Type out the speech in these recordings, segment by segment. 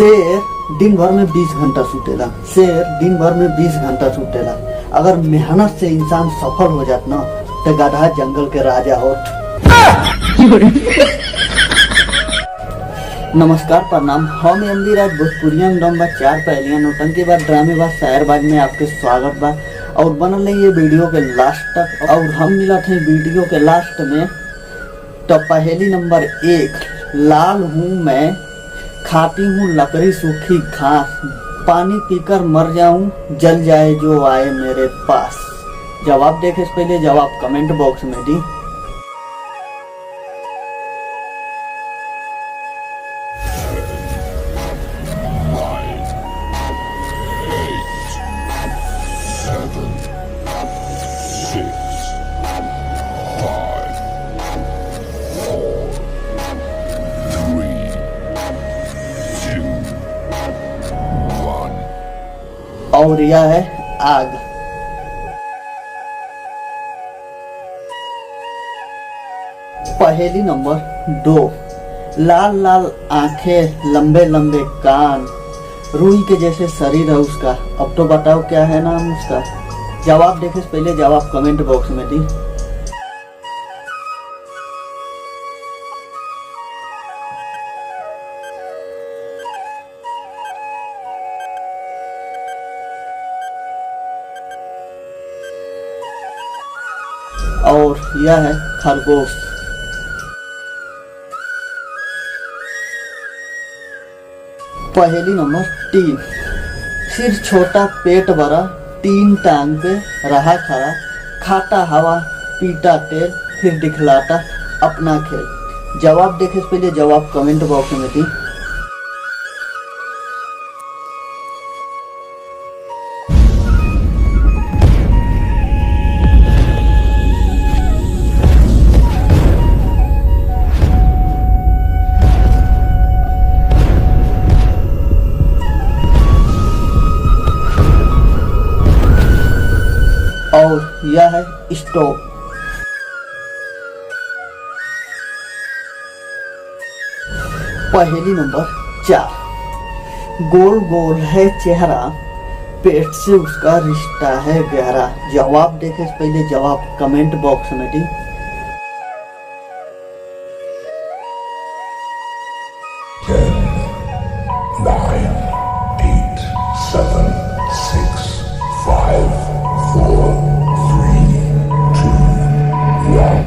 शेर दिन भर में 20 घंटा सुतेला। शेर दिन भर में 20 घंटा सुतेला। अगर मेहनत से इंसान सफल हो जात ना तो गधा जंगल के राजा होत। नमस्कार, प्रणाम। हम एमडी राज भोजपुरिया में 4 पहलियां नौटंकी बात ड्रामेबाज शायरबाज में आपके स्वागत बा और बनल रही ये वीडियो के लास्ट तक। और हम मिला थे वीडियो के लास्ट में तो पहेली नंबर 1, लाल हूँ मैं, खाती हूँ लकड़ी सूखी घास, पानी पीकर मर जाऊं जल जाए जो आए मेरे पास। जवाब देखे से पहले जवाब कमेंट बॉक्स में दी। और यह है आग। पहेली नंबर 2, लाल लाल आंखें, लंबे लंबे कान, रूई के जैसे शरीर है उसका। अब तो बताओ क्या है नाम उसका। जवाब देखे से पहले जवाब कमेंट बॉक्स में दी। और यह है खरगोश। पहेली नंबर 3, सिर छोटा पेट बड़ा, 3 टांग पे रहा खड़ा, खाता हवा पीता तेल, फिर दिखलाता अपना खेल। जवाब देखे से पहले जवाब कमेंट बॉक्स में दी। और यह है स्टोव। पहेली नंबर 4, गोल गोल है चेहरा, पेट से उसका रिश्ता है गहरा। जवाब देखे से पहले जवाब कमेंट बॉक्स में दी।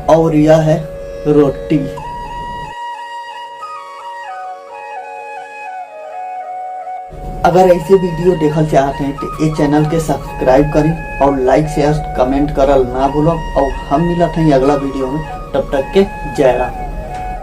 और यह है रोटी। अगर ऐसे वीडियो देखल चाहते हैं तो इस चैनल के सब्सक्राइब करें और लाइक शेयर कमेंट करल ना भूलो। और हम मिलते हैं अगला वीडियो में, तब तक के जय राम।